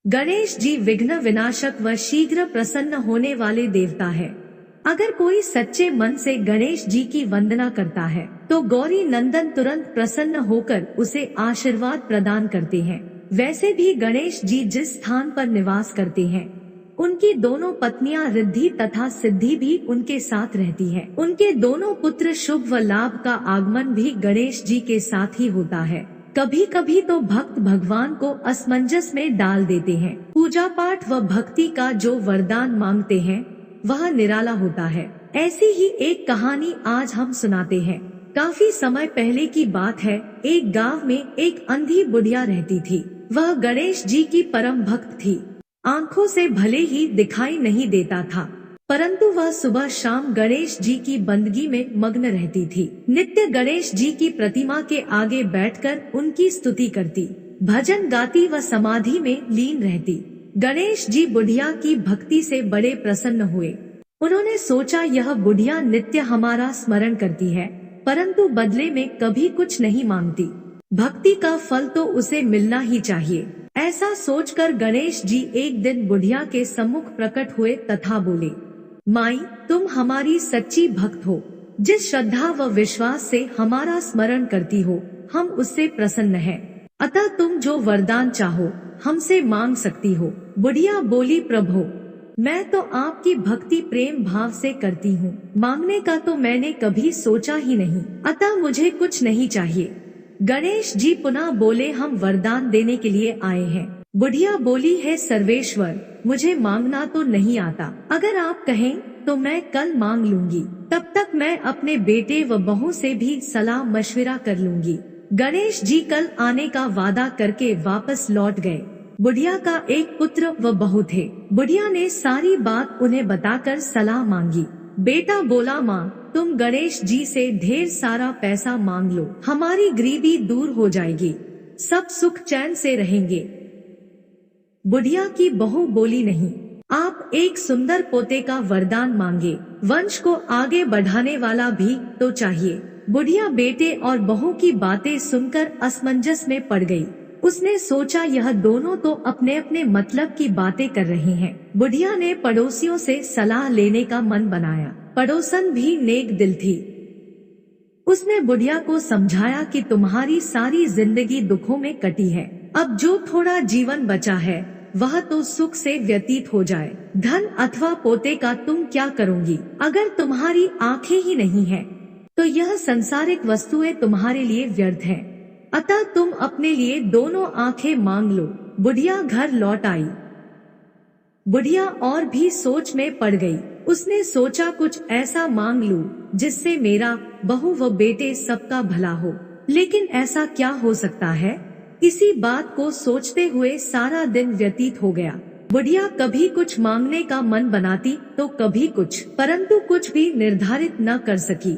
गणेश जी विघ्न विनाशक व शीघ्र प्रसन्न होने वाले देवता है। अगर कोई सच्चे मन से गणेश जी की वंदना करता है तो गौरी नंदन तुरंत प्रसन्न होकर उसे आशीर्वाद प्रदान करते हैं। वैसे भी गणेश जी जिस स्थान पर निवास करते हैं उनकी दोनों पत्नियां रिद्धि तथा सिद्धि भी उनके साथ रहती हैं। उनके दोनों पुत्र शुभ व लाभ का आगमन भी गणेश जी के साथ ही होता है। कभी कभी तो भक्त भगवान को असमंजस में डाल देते हैं। पूजा पाठ व भक्ति का जो वरदान मांगते हैं वह निराला होता है। ऐसी ही एक कहानी आज हम सुनाते हैं। काफी समय पहले की बात है। एक गांव में एक अंधी बुढ़िया रहती थी। वह गणेश जी की परम भक्त थी। आंखों से भले ही दिखाई नहीं देता था, परंतु वह सुबह शाम गणेश जी की बंदगी में मग्न रहती थी। नित्य गणेश जी की प्रतिमा के आगे बैठकर उनकी स्तुति करती, भजन गाती व समाधि में लीन रहती। गणेश जी बुढ़िया की भक्ति से बड़े प्रसन्न हुए। उन्होंने सोचा यह बुढ़िया नित्य हमारा स्मरण करती है, परंतु बदले में कभी कुछ नहीं मांगती। भक्ति का फल तो उसे मिलना ही चाहिए। ऐसा सोचकर गणेश जी एक दिन बुढ़िया के सम्मुख प्रकट हुए तथा बोले, माई, तुम हमारी सच्ची भक्त हो। जिस श्रद्धा व विश्वास से हमारा स्मरण करती हो हम उससे प्रसन्न हैं। अतः तुम जो वरदान चाहो हमसे मांग सकती हो। बुढ़िया बोली, प्रभु, मैं तो आपकी भक्ति प्रेम भाव से करती हूँ। मांगने का तो मैंने कभी सोचा ही नहीं, अतः मुझे कुछ नहीं चाहिए। गणेश जी पुनः बोले, हम वरदान देने के लिए आए हैं। बुढ़िया बोली, है सर्वेश्वर, मुझे मांगना तो नहीं आता। अगर आप कहें तो मैं कल मांग लूंगी। तब तक मैं अपने बेटे व बहू से भी सलाह मशविरा कर लूंगी। गणेश जी कल आने का वादा करके वापस लौट गए। बुढ़िया का एक पुत्र व बहू थे। बुढ़िया ने सारी बात उन्हें बताकर सलाह मांगी। बेटा बोला, माँ, तुम गणेश जी से ढेर सारा पैसा मांग लो, हमारी गरीबी दूर हो जाएगी, सब सुख चैन से रहेंगे। बुढ़िया की बहू बोली, नहीं, आप एक सुंदर पोते का वरदान मांगे, वंश को आगे बढ़ाने वाला भी तो चाहिए। बुढ़िया बेटे और बहू की बातें सुनकर असमंजस में पड़ गई। उसने सोचा यह दोनों तो अपने अपने मतलब की बातें कर रहे हैं। बुढ़िया ने पड़ोसियों से सलाह लेने का मन बनाया। पड़ोसन भी नेक दिल थी। उसने बुढ़िया को समझाया कि तुम्हारी सारी जिंदगी दुखों में कटी है, अब जो थोड़ा जीवन बचा है वह तो सुख से व्यतीत हो जाए। धन अथवा पोते का तुम क्या करोगी? अगर तुम्हारी आंखें ही नहीं है तो यह संसारिक वस्तुएं तुम्हारे लिए व्यर्थ है। अतः तुम अपने लिए दोनों आंखें मांग लो। बुढ़िया घर लौट आई। बुढ़िया और भी सोच में पड़ गई। उसने सोचा कुछ ऐसा मांग लूं जिससे मेरा, बहू व बेटे सबका भला हो। लेकिन ऐसा क्या हो सकता है? इसी बात को सोचते हुए सारा दिन व्यतीत हो गया। बुढ़िया कभी कुछ मांगने का मन बनाती तो कभी कुछ, परंतु कुछ भी निर्धारित न कर सकी।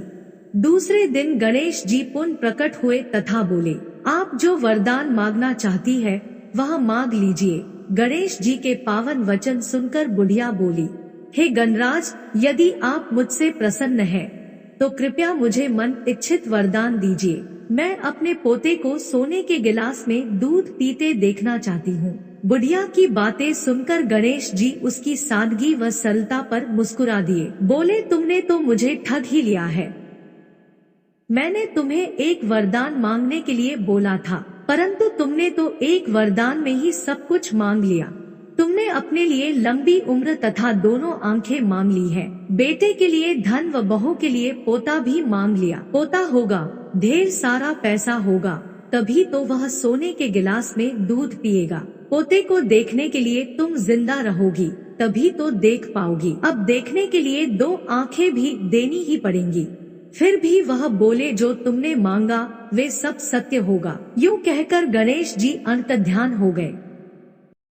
दूसरे दिन गणेश जी पुनः प्रकट हुए तथा बोले, आप जो वरदान मांगना चाहती है वह मांग लीजिए। गणेश जी के पावन वचन सुनकर बुढ़िया बोली, हे गणराज, यदि आप मुझसे प्रसन्न हैं तो कृपया मुझे मन इच्छित वरदान दीजिए। मैं अपने पोते को सोने के गिलास में दूध पीते देखना चाहती हूँ। बुढ़िया की बातें सुनकर गणेश जी उसकी सादगी व सरलता पर मुस्कुरा दिए। बोले, तुमने तो मुझे ठग ही लिया है। मैंने तुम्हें एक वरदान मांगने के लिए बोला था, परंतु तुमने तो एक वरदान में ही सब कुछ मांग लिया। तुमने अपने लिए लंबी उम्र तथा दोनों आंखें मांग ली है। बेटे के लिए धन व बहू के लिए पोता भी मांग लिया। पोता होगा, ढेर सारा पैसा होगा, तभी तो वह सोने के गिलास में दूध पिएगा। पोते को देखने के लिए तुम जिंदा रहोगी, तभी तो देख पाओगी। अब देखने के लिए 2 आंखें भी देनी ही पड़ेंगी। फिर भी वह बोले, जो तुमने मांगा वे सब सत्य होगा। यूं कहकर गणेश जी अंतर्ध्यान हो गए।